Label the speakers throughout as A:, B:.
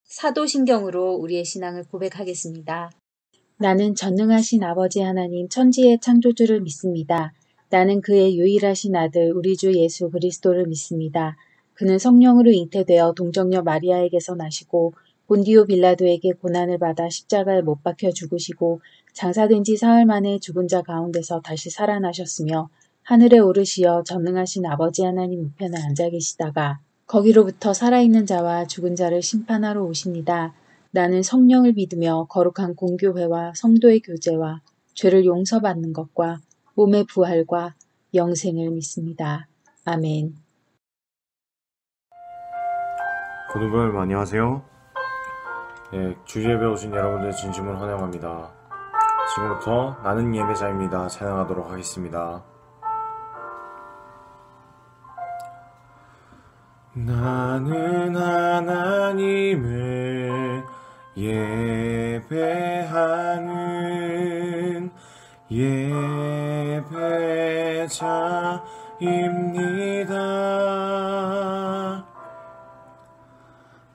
A: 사도신경으로 우리의 신앙을 고백하겠습니다.
B: 나는 전능하신 아버지 하나님 천지의 창조주를 믿습니다. 나는 그의 유일하신 아들 우리 주 예수 그리스도를 믿습니다. 그는 성령으로 잉태되어 동정녀 마리아에게서 나시고 본디오 빌라도에게 고난을 받아 십자가에 못 박혀 죽으시고 장사된 지 사흘 만에 죽은 자 가운데서 다시 살아나셨으며 하늘에 오르시어 전능하신 아버지 하나님 우편에 앉아 계시다가 거기로부터 살아있는 자와 죽은 자를 심판하러 오십니다. 나는 성령을 믿으며 거룩한 공교회와 성도의 교제와 죄를 용서받는 것과 몸의 부활과 영생을 믿습니다. 아멘.
C: 고등부 여러분 안녕하세요. 주예배 오신 여러분들 진심으로 환영합니다. 지금부터 나는 예배자입니다. 찬양하도록 하겠습니다. 나는 하나님을 예배하는 예배자입니다.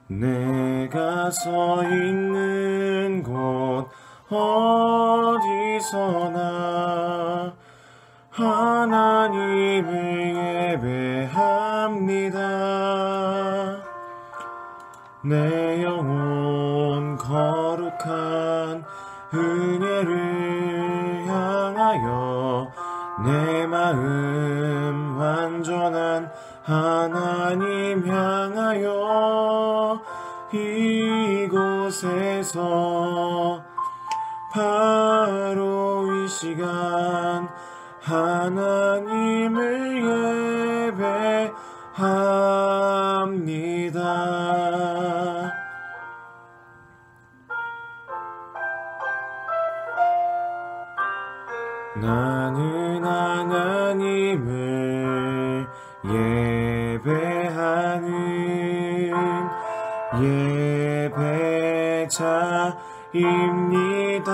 C: 내가 서 있는 곳 어디서나 하나님을 예배합니다. 내 영혼 거룩한 은혜를 향하여 내 마음 완전한 하나님 향하여 이곳에서 바로 이 시간 하나님을 예배합니다. 나는 하나님을 예배하는 예배자입니다.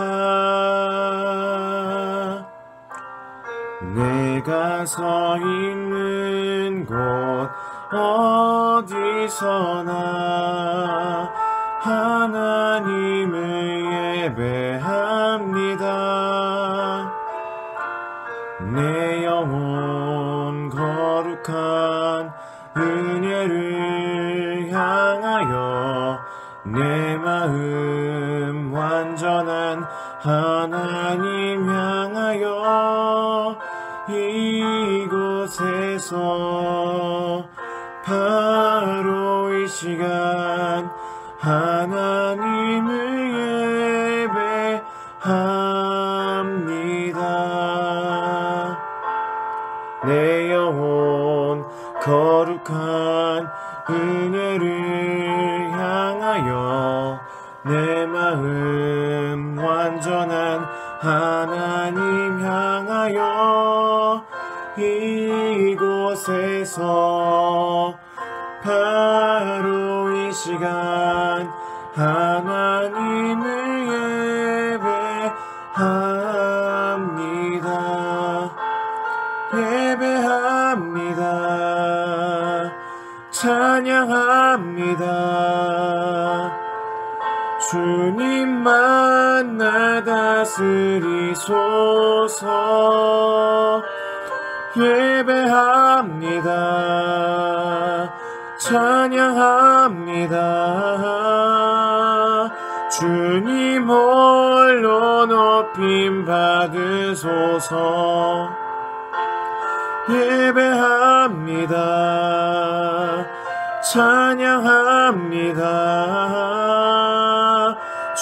C: 내가 서 있는 곳 어디서나 하나님을 예배합니다. 내 영혼 거룩한 은혜를 향하여 내 마음 완전한 하나님 향하여 이곳에서 바로 이 시간 하나님을 예배합니다. 내 영혼 거룩한 은혜를 향하여 내 마음 완전한 하나님 향하여 이곳에서 바로 이 시간 하나님을 예배합니다. 예배합니다. 찬양합니다. 주님만 날 다스리소서. 예배합니다. 찬양합니다. 주님 홀로 높임 받으소서. 예배합니다. 찬양합니다.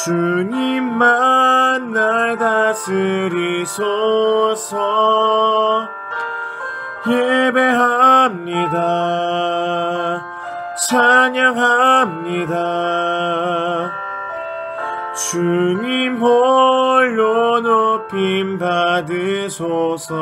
C: 주님만 날 다스리소서. 예배합니다. 찬양합니다. 주님 홀로 높임 받으소서.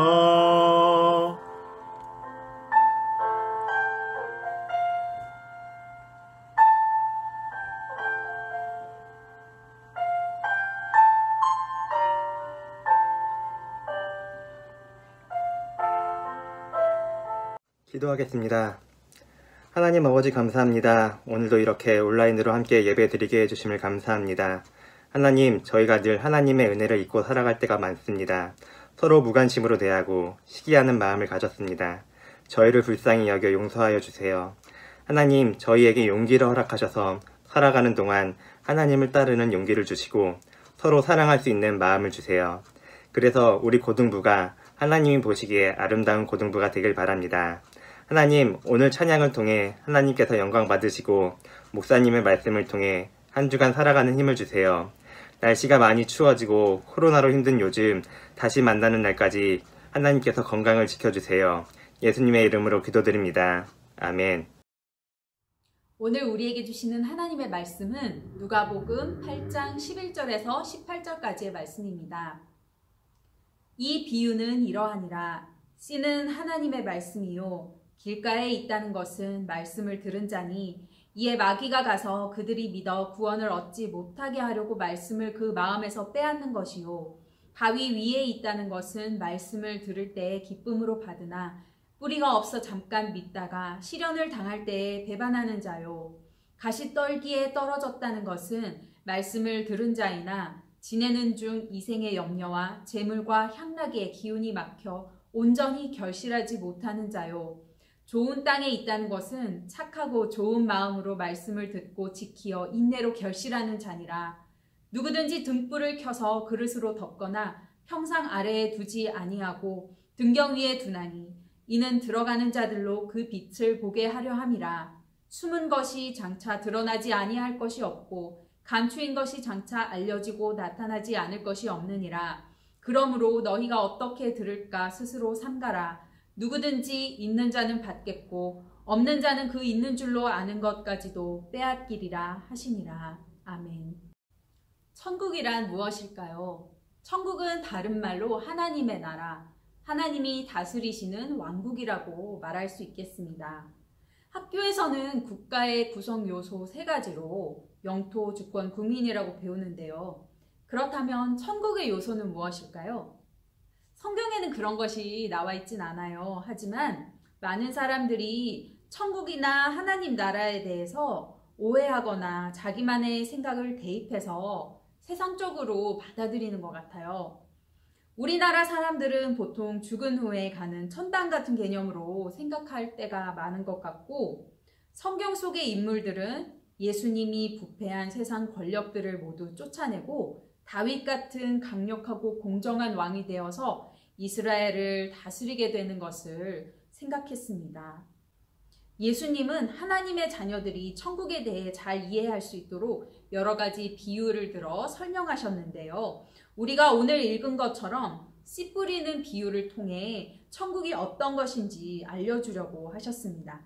D: 기도하겠습니다. 하나님 아버지 감사합니다. 오늘도 이렇게 온라인으로 함께 예배 드리게 해주심을 감사합니다. 하나님, 저희가 늘 하나님의 은혜를 잊고 살아갈 때가 많습니다. 서로 무관심으로 대하고 시기하는 마음을 가졌습니다. 저희를 불쌍히 여겨 용서하여 주세요. 하나님, 저희에게 용기를 허락하셔서 살아가는 동안 하나님을 따르는 용기를 주시고 서로 사랑할 수 있는 마음을 주세요. 그래서 우리 고등부가 하나님이 보시기에 아름다운 고등부가 되길 바랍니다. 하나님, 오늘 찬양을 통해 하나님께서 영광 받으시고 목사님의 말씀을 통해 한 주간 살아가는 힘을 주세요. 날씨가 많이 추워지고 코로나로 힘든 요즘 다시 만나는 날까지 하나님께서 건강을 지켜주세요. 예수님의 이름으로 기도드립니다. 아멘.
A: 오늘 우리에게 주시는 하나님의 말씀은 누가복음 8장 11절에서 18절까지의 말씀입니다. 이 비유는 이러하니라. 씨는 하나님의 말씀이요 길가에 있다는 것은 말씀을 들은 자니 이에 마귀가 가서 그들이 믿어 구원을 얻지 못하게 하려고 말씀을 그 마음에서 빼앗는 것이요 바위 위에 있다는 것은 말씀을 들을 때에 기쁨으로 받으나 뿌리가 없어 잠깐 믿다가 시련을 당할 때에 배반하는 자요 가시떨기에 떨어졌다는 것은 말씀을 들은 자이나 지내는 중 이생의 염려와 재물과 향락의 기운이 막혀 온전히 결실하지 못하는 자요 좋은 땅에 있다는 것은 착하고 좋은 마음으로 말씀을 듣고 지키어 인내로 결실하는 자니라. 누구든지 등불을 켜서 그릇으로 덮거나 평상 아래에 두지 아니하고 등경 위에 두나니 이는 들어가는 자들로 그 빛을 보게 하려 함이라. 숨은 것이 장차 드러나지 아니할 것이 없고 감추인 것이 장차 알려지고 나타나지 않을 것이 없느니라. 그러므로 너희가 어떻게 들을까 스스로 삼가라. 누구든지 있는 자는 받겠고 없는 자는 그 있는 줄로 아는 것까지도 빼앗기리라 하시니라. 아멘. 천국이란 무엇일까요? 천국은 다른 말로 하나님의 나라, 하나님이 다스리시는 왕국이라고 말할 수 있겠습니다. 학교에서는 국가의 구성 요소 3가지로 영토, 주권, 국민이라고 배우는데요. 그렇다면 천국의 요소는 무엇일까요? 성경에는 그런 것이 나와 있진 않아요. 하지만 많은 사람들이 천국이나 하나님 나라에 대해서 오해하거나 자기만의 생각을 대입해서 세상적으로 받아들이는 것 같아요. 우리나라 사람들은 보통 죽은 후에 가는 천당 같은 개념으로 생각할 때가 많은 것 같고 성경 속의 인물들은 예수님이 부패한 세상 권력들을 모두 쫓아내고 다윗 같은 강력하고 공정한 왕이 되어서 이스라엘을 다스리게 되는 것을 생각했습니다. 예수님은 하나님의 자녀들이 천국에 대해 잘 이해할 수 있도록 여러 가지 비유를 들어 설명하셨는데요. 우리가 오늘 읽은 것처럼 씨 뿌리는 비유를 통해 천국이 어떤 것인지 알려주려고 하셨습니다.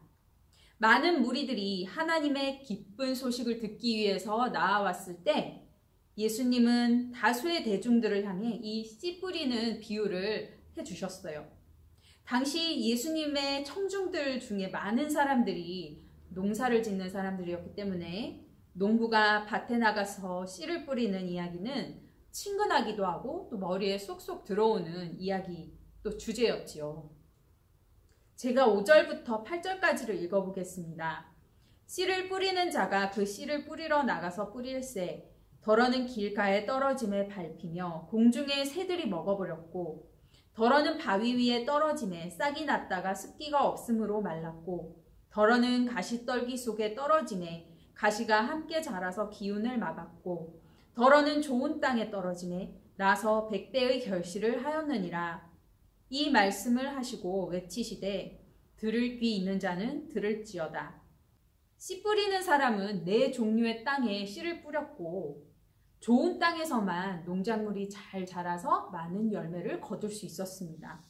A: 많은 무리들이 하나님의 기쁜 소식을 듣기 위해서 나아왔을 때 예수님은 다수의 대중들을 향해 이 씨 뿌리는 비유를 해주셨어요. 당시 예수님의 청중들 중에 많은 사람들이 농사를 짓는 사람들이었기 때문에 농부가 밭에 나가서 씨를 뿌리는 이야기는 친근하기도 하고 또 머리에 쏙쏙 들어오는 이야기 또 주제였지요. 제가 5절부터 8절까지를 읽어보겠습니다. 씨를 뿌리는 자가 그 씨를 뿌리러 나가서 뿌릴새 덜어는 길가에 떨어짐에 밟히며 공중의 새들이 먹어버렸고 덜어는 바위 위에 떨어짐에 싹이 났다가 습기가 없으므로 말랐고 덜어는 가시떨기 속에 떨어짐에 가시가 함께 자라서 기운을 막았고 덜어는 좋은 땅에 떨어짐에 나서 100배의 결실을 하였느니라. 이 말씀을 하시고 외치시되 들을 귀 있는 자는 들을지어다. 씨 뿌리는 사람은 4종류의 땅에 씨를 뿌렸고 좋은 땅에서만 농작물이 잘 자라서 많은 열매를 거둘 수 있었습니다.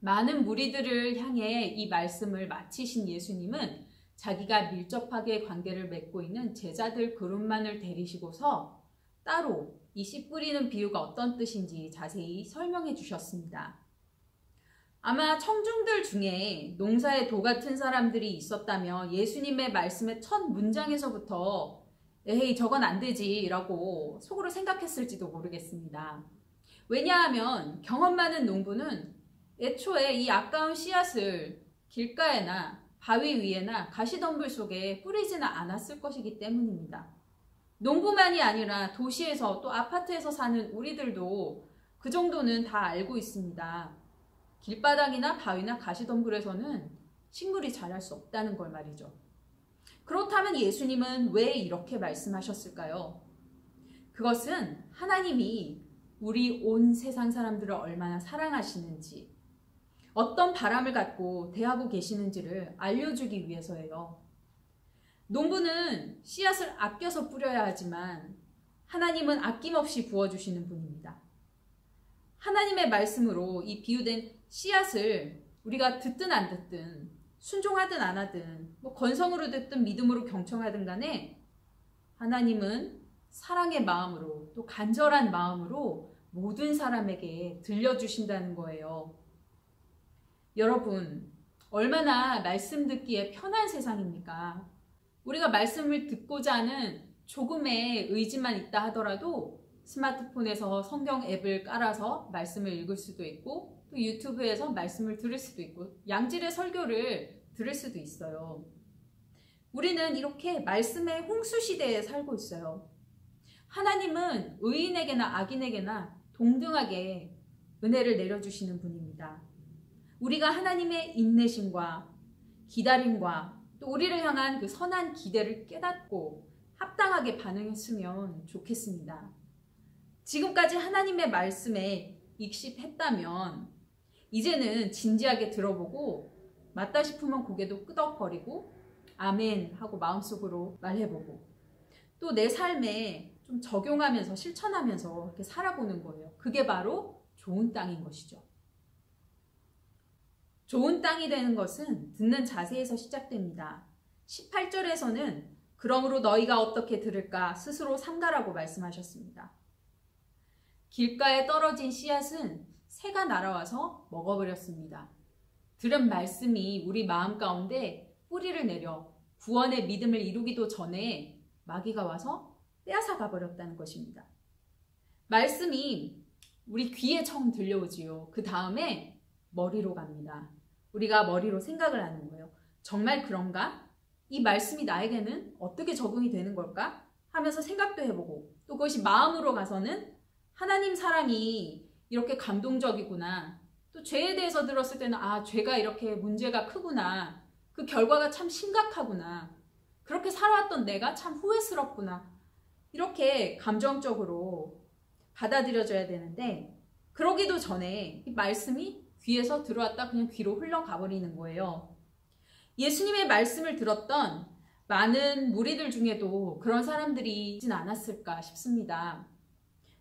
A: 많은 무리들을 향해 이 말씀을 마치신 예수님은 자기가 밀접하게 관계를 맺고 있는 제자들 그룹만을 데리시고서 따로 이 씨 뿌리는 비유가 어떤 뜻인지 자세히 설명해 주셨습니다. 아마 청중들 중에 농사의 도 같은 사람들이 있었다면 예수님의 말씀의 첫 문장에서부터 에이 저건 안 되지 라고 속으로 생각했을지도 모르겠습니다. 왜냐하면 경험 많은 농부는 애초에 이 아까운 씨앗을 길가에나 바위 위에나 가시덤불 속에 뿌리지는 않았을 것이기 때문입니다. 농부만이 아니라 도시에서 또 아파트에서 사는 우리들도 그 정도는 다 알고 있습니다. 길바닥이나 바위나 가시덤불에서는 식물이 자랄 수 없다는 걸 말이죠. 그렇다면 예수님은 왜 이렇게 말씀하셨을까요? 그것은 하나님이 우리 온 세상 사람들을 얼마나 사랑하시는지, 어떤 바람을 갖고 대하고 계시는지를 알려주기 위해서예요. 농부는 씨앗을 아껴서 뿌려야 하지만 하나님은 아낌없이 부어주시는 분입니다. 하나님의 말씀으로 이 비유된 씨앗을 우리가 듣든 안 듣든, 순종하든 안 하든, 건성으로 듣든 믿음으로 경청하든 간에 하나님은 사랑의 마음으로 또 간절한 마음으로 모든 사람에게 들려주신다는 거예요. 여러분, 얼마나 말씀 듣기에 편한 세상입니까? 우리가 말씀을 듣고자 하는 조금의 의지만 있다 하더라도 스마트폰에서 성경 앱을 깔아서 말씀을 읽을 수도 있고 또 유튜브에서 말씀을 들을 수도 있고 양질의 설교를 들을 수도 있어요. 우리는 이렇게 말씀의 홍수 시대에 살고 있어요. 하나님은 의인에게나 악인에게나 동등하게 은혜를 내려주시는 분입니다. 우리가 하나님의 인내심과 기다림과 또 우리를 향한 그 선한 기대를 깨닫고 합당하게 반응했으면 좋겠습니다. 지금까지 하나님의 말씀에 익십했다면 이제는 진지하게 들어보고 맞다 싶으면 고개도 끄덕거리고 아멘 하고 마음속으로 말해보고 또 내 삶에 좀 적용하면서 실천하면서 이렇게 살아보는 거예요. 그게 바로 좋은 땅인 것이죠. 좋은 땅이 되는 것은 듣는 자세에서 시작됩니다. 18절에서는 그러므로 너희가 어떻게 들을까 스스로 삼가라고 말씀하셨습니다. 길가에 떨어진 씨앗은 새가 날아와서 먹어버렸습니다. 들은 말씀이 우리 마음 가운데 뿌리를 내려 구원의 믿음을 이루기도 전에 마귀가 와서 빼앗아 가버렸다는 것입니다. 말씀이 우리 귀에 처음 들려오지요. 그 다음에 머리로 갑니다. 우리가 머리로 생각을 하는 거예요. 정말 그런가? 이 말씀이 나에게는 어떻게 적응이 되는 걸까? 하면서 생각도 해보고 또 그것이 마음으로 가서는 하나님 사랑이 이렇게 감동적이구나. 또 죄에 대해서 들었을 때는 죄가 이렇게 문제가 크구나. 그 결과가 참 심각하구나. 그렇게 살아왔던 내가 참 후회스럽구나. 이렇게 감정적으로 받아들여져야 되는데 그러기도 전에 이 말씀이 귀에서 들어왔다 그냥 귀로 흘러가버리는 거예요. 예수님의 말씀을 들었던 많은 무리들 중에도 그런 사람들이 있진 않았을까 싶습니다.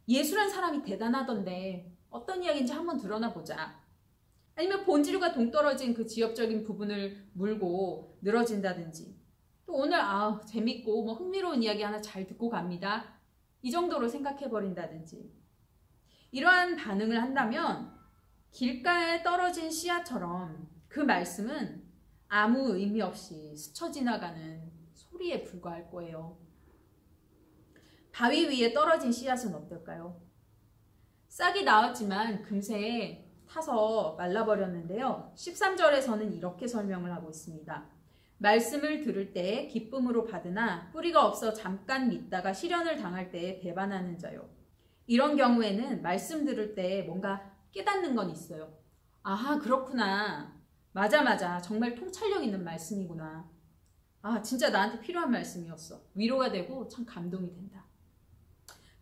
A: 예수란 사람이 대단하던데 어떤 이야기인지 한번 드러나 보자. 아니면 본질과 동떨어진 그 지엽적인 부분을 물고 늘어진다든지 또 오늘 재밌고 흥미로운 이야기 하나 잘 듣고 갑니다. 이 정도로 생각해버린다든지 이러한 반응을 한다면 길가에 떨어진 씨앗처럼 그 말씀은 아무 의미 없이 스쳐 지나가는 소리에 불과할 거예요. 바위 위에 떨어진 씨앗은 어떨까요? 싹이 나왔지만 금세 타서 말라버렸는데요. 13절에서는 이렇게 설명을 하고 있습니다. 말씀을 들을 때 기쁨으로 받으나 뿌리가 없어 잠깐 믿다가 시련을 당할 때에 배반하는 자요. 이런 경우에는 말씀 들을 때 뭔가 깨닫는 건 있어요. 아하, 그렇구나. 맞아. 정말 통찰력 있는 말씀이구나. 진짜 나한테 필요한 말씀이었어. 위로가 되고 참 감동이 된다.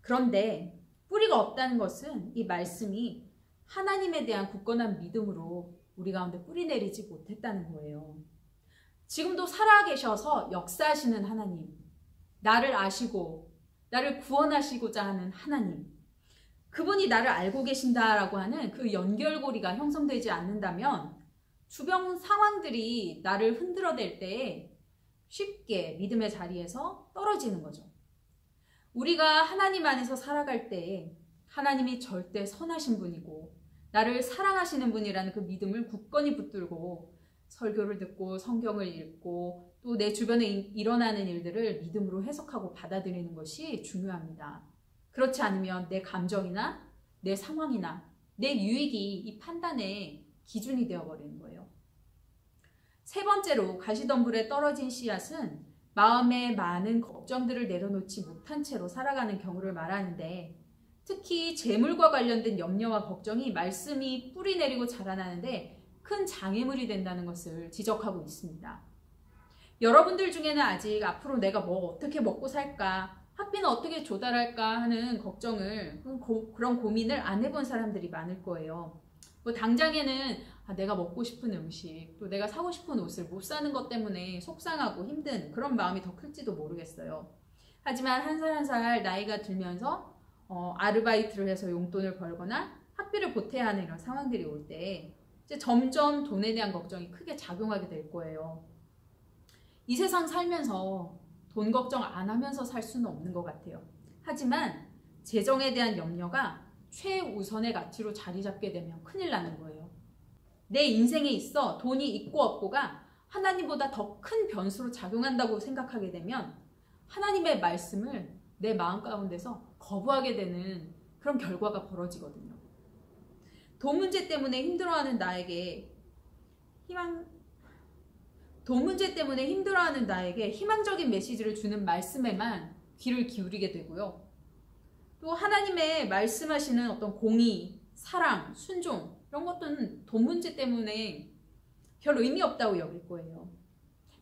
A: 그런데 뿌리가 없다는 것은 이 말씀이 하나님에 대한 굳건한 믿음으로 우리 가운데 뿌리 내리지 못했다는 거예요. 지금도 살아계셔서 역사하시는 하나님, 나를 아시고 나를 구원하시고자 하는 하나님, 그분이 나를 알고 계신다라고 하는 그 연결고리가 형성되지 않는다면 주변 상황들이 나를 흔들어댈 때에 쉽게 믿음의 자리에서 떨어지는 거죠. 우리가 하나님 안에서 살아갈 때에 하나님이 절대 선하신 분이고 나를 사랑하시는 분이라는 그 믿음을 굳건히 붙들고 설교를 듣고 성경을 읽고 또 내 주변에 일어나는 일들을 믿음으로 해석하고 받아들이는 것이 중요합니다. 그렇지 않으면 내 감정이나 내 상황이나 내 유익이 이 판단의 기준이 되어버리는 거예요. 세 번째로 가시덤불에 떨어진 씨앗은 마음에 많은 걱정들을 내려놓지 못한 채로 살아가는 경우를 말하는데, 특히 재물과 관련된 염려와 걱정이 말씀이 뿌리 내리고 자라나는데 큰 장애물이 된다는 것을 지적하고 있습니다. 여러분들 중에는 아직 앞으로 내가 뭐 어떻게 먹고 살까, 학비는 어떻게 조달할까 하는 걱정을, 그런 고민을 안 해본 사람들이 많을 거예요. 뭐 당장에는 내가 먹고 싶은 음식, 또 내가 사고 싶은 옷을 못 사는 것 때문에 속상하고 힘든 그런 마음이 더 클지도 모르겠어요. 하지만 한 살 한 살 나이가 들면서 아르바이트를 해서 용돈을 벌거나 학비를 보태야 하는 이런 상황들이 올 때 이제 점점 돈에 대한 걱정이 크게 작용하게 될 거예요. 이 세상 살면서 돈 걱정 안 하면서 살 수는 없는 것 같아요. 하지만 재정에 대한 염려가 최우선의 가치로 자리 잡게 되면 큰일 나는 거예요. 내 인생에 있어 돈이 있고 없고가 하나님보다 더 큰 변수로 작용한다고 생각하게 되면 하나님의 말씀을 내 마음 가운데서 거부하게 되는 그런 결과가 벌어지거든요. 돈 문제 때문에 힘들어하는 나에게 희망적인 메시지를 주는 말씀에만 귀를 기울이게 되고요. 또 하나님의 말씀하시는 어떤 공의, 사랑, 순종 이런 것들은 돈 문제 때문에 별 의미 없다고 여길 거예요.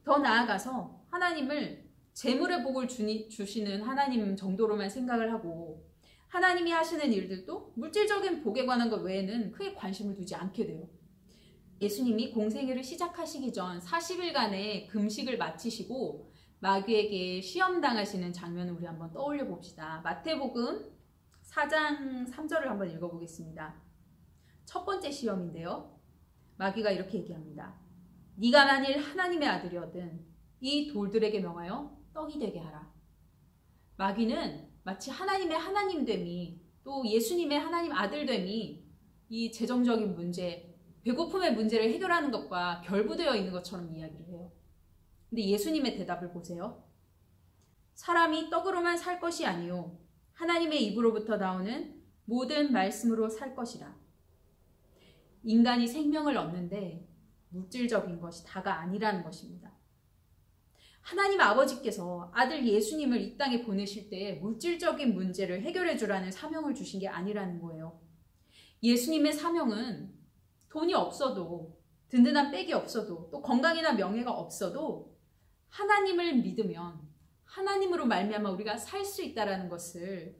A: 더 나아가서 하나님을 재물의 복을 주시는 하나님 정도로만 생각을 하고 하나님이 하시는 일들도 물질적인 복에 관한 것 외에는 크게 관심을 두지 않게 돼요. 예수님이 공생애를 시작하시기 전 40일간의 금식을 마치시고 마귀에게 시험당하시는 장면을 우리 한번 떠올려 봅시다. 마태복음 4장 3절을 한번 읽어보겠습니다. 첫 번째 시험인데요. 마귀가 이렇게 얘기합니다. 네가 만일 하나님의 아들이거든 이 돌들에게 명하여 떡이 되게 하라. 마귀는 마치 하나님의 하나님됨이, 또 예수님의 하나님 아들됨이 이 재정적인 문제, 배고픔의 문제를 해결하는 것과 결부되어 있는 것처럼 이야기를 해요. 근데 예수님의 대답을 보세요. 사람이 떡으로만 살 것이 아니요 하나님의 입으로부터 나오는 모든 말씀으로 살 것이라. 인간이 생명을 얻는데 물질적인 것이 다가 아니라는 것입니다. 하나님 아버지께서 아들 예수님을 이 땅에 보내실 때 물질적인 문제를 해결해 주라는 사명을 주신 게 아니라는 거예요. 예수님의 사명은 돈이 없어도, 든든한 백이 없어도, 또 건강이나 명예가 없어도 하나님을 믿으면 하나님으로 말미암아 우리가 살 수 있다는 것을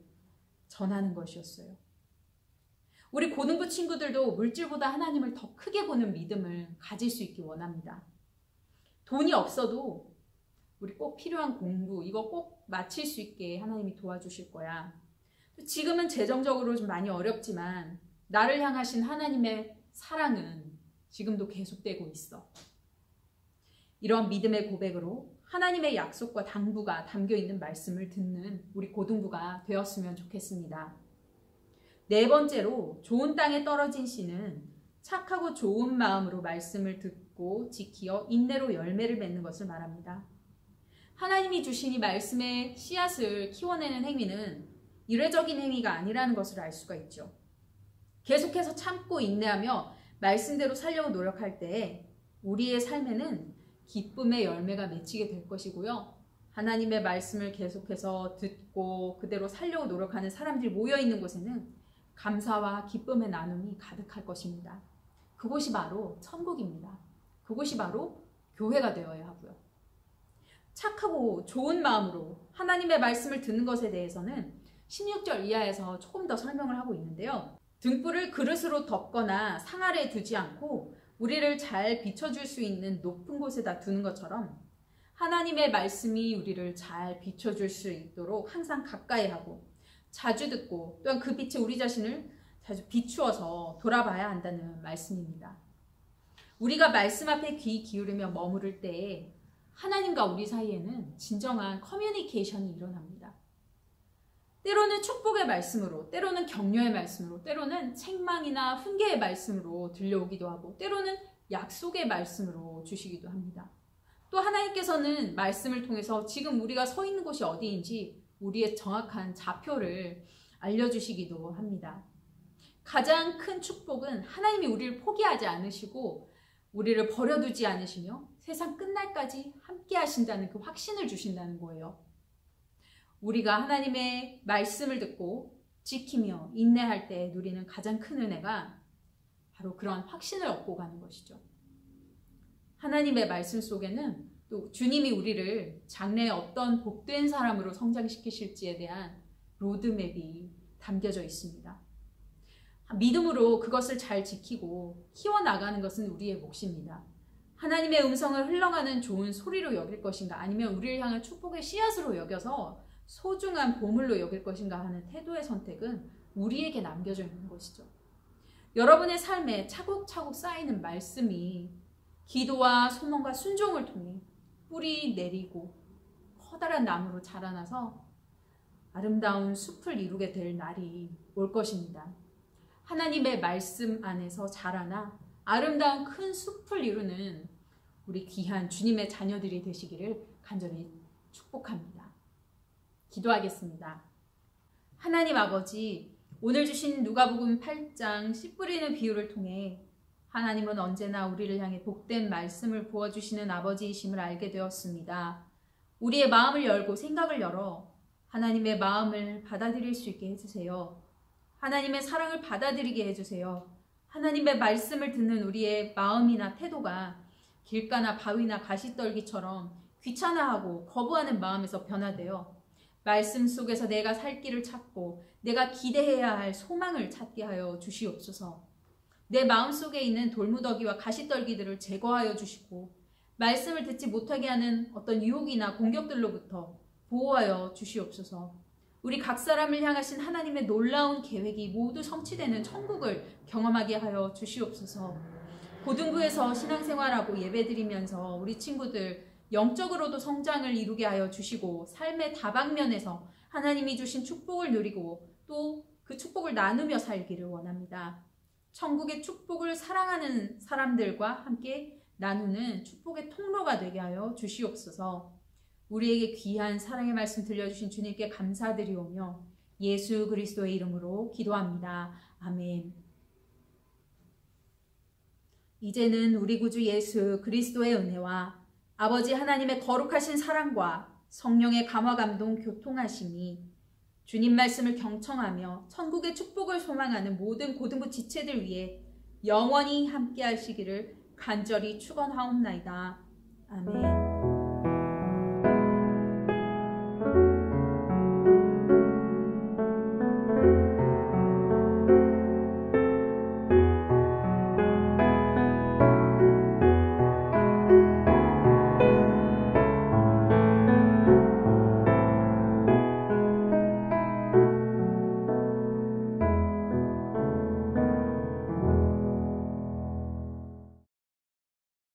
A: 전하는 것이었어요. 우리 고등부 친구들도 물질보다 하나님을 더 크게 보는 믿음을 가질 수 있기 원합니다. 돈이 없어도 우리 꼭 필요한 공부, 이거 꼭 마칠 수 있게 하나님이 도와주실 거야. 지금은 재정적으로 좀 많이 어렵지만 나를 향하신 하나님의 사랑은 지금도 계속되고 있어. 이런 믿음의 고백으로 하나님의 약속과 당부가 담겨있는 말씀을 듣는 우리 고등부가 되었으면 좋겠습니다. 네 번째로 좋은 땅에 떨어진 씨는 착하고 좋은 마음으로 말씀을 듣고 지키어 인내로 열매를 맺는 것을 말합니다. 하나님이 주신 이 말씀의 씨앗을 키워내는 행위는 일회적인 행위가 아니라는 것을 알 수가 있죠. 계속해서 참고 인내하며 말씀대로 살려고 노력할 때 우리의 삶에는 기쁨의 열매가 맺히게 될 것이고요. 하나님의 말씀을 계속해서 듣고 그대로 살려고 노력하는 사람들이 모여있는 곳에는 감사와 기쁨의 나눔이 가득할 것입니다. 그곳이 바로 천국입니다. 그곳이 바로 교회가 되어야 하고요. 착하고 좋은 마음으로 하나님의 말씀을 듣는 것에 대해서는 16절 이하에서 조금 더 설명을 하고 있는데요. 등불을 그릇으로 덮거나 상 아래에 두지 않고 우리를 잘 비춰줄 수 있는 높은 곳에다 두는 것처럼 하나님의 말씀이 우리를 잘 비춰줄 수 있도록 항상 가까이 하고 자주 듣고 또한 그 빛에 우리 자신을 자주 비추어서 돌아봐야 한다는 말씀입니다. 우리가 말씀 앞에 귀 기울이며 머무를 때에 하나님과 우리 사이에는 진정한 커뮤니케이션이 일어납니다. 때로는 축복의 말씀으로, 때로는 격려의 말씀으로, 때로는 책망이나 훈계의 말씀으로 들려오기도 하고 때로는 약속의 말씀으로 주시기도 합니다. 또 하나님께서는 말씀을 통해서 지금 우리가 서 있는 곳이 어디인지 우리의 정확한 좌표를 알려주시기도 합니다. 가장 큰 축복은 하나님이 우리를 포기하지 않으시고 우리를 버려두지 않으시며 세상 끝날까지 함께 하신다는 그 확신을 주신다는 거예요. 우리가 하나님의 말씀을 듣고 지키며 인내할 때 누리는 가장 큰 은혜가 바로 그런 확신을 얻고 가는 것이죠. 하나님의 말씀 속에는 또 주님이 우리를 장래에 어떤 복된 사람으로 성장시키실지에 대한 로드맵이 담겨져 있습니다. 믿음으로 그것을 잘 지키고 키워나가는 것은 우리의 몫입니다. 하나님의 음성을 흘러가는 좋은 소리로 여길 것인가, 아니면 우리를 향한 축복의 씨앗으로 여겨서 소중한 보물로 여길 것인가 하는 태도의 선택은 우리에게 남겨져 있는 것이죠. 여러분의 삶에 차곡차곡 쌓이는 말씀이 기도와 소망과 순종을 통해 뿌리 내리고 커다란 나무로 자라나서 아름다운 숲을 이루게 될 날이 올 것입니다. 하나님의 말씀 안에서 자라나 아름다운 큰 숲을 이루는 우리 귀한 주님의 자녀들이 되시기를 간절히 축복합니다. 기도하겠습니다. 하나님 아버지, 오늘 주신 누가복음 8장 씨 뿌리는 비유를 통해 하나님은 언제나 우리를 향해 복된 말씀을 부어주시는 아버지이심을 알게 되었습니다. 우리의 마음을 열고 생각을 열어 하나님의 마음을 받아들일 수 있게 해주세요. 하나님의 사랑을 받아들이게 해주세요. 하나님의 말씀을 듣는 우리의 마음이나 태도가 길가나 바위나 가시떨기처럼 귀찮아하고 거부하는 마음에서 변화되어 말씀 속에서 내가 살 길을 찾고 내가 기대해야 할 소망을 찾게 하여 주시옵소서. 내 마음속에 있는 돌무더기와 가시떨기들을 제거하여 주시고 말씀을 듣지 못하게 하는 어떤 유혹이나 공격들로부터 보호하여 주시옵소서. 우리 각 사람을 향하신 하나님의 놀라운 계획이 모두 성취되는 천국을 경험하게 하여 주시옵소서. 고등부에서 신앙생활하고 예배드리면서 우리 친구들 영적으로도 성장을 이루게 하여 주시고 삶의 다방면에서 하나님이 주신 축복을 누리고 또 그 축복을 나누며 살기를 원합니다. 천국의 축복을 사랑하는 사람들과 함께 나누는 축복의 통로가 되게 하여 주시옵소서. 우리에게 귀한 사랑의 말씀 들려주신 주님께 감사드리오며 예수 그리스도의 이름으로 기도합니다. 아멘. 이제는 우리 구주 예수 그리스도의 은혜와 아버지 하나님의 거룩하신 사랑과 성령의 감화 감동 교통하심이 주님 말씀을 경청하며 천국의 축복을 소망하는 모든 고등부 지체들 위해 영원히 함께 하시기를 간절히 축원하옵나이다. 아멘.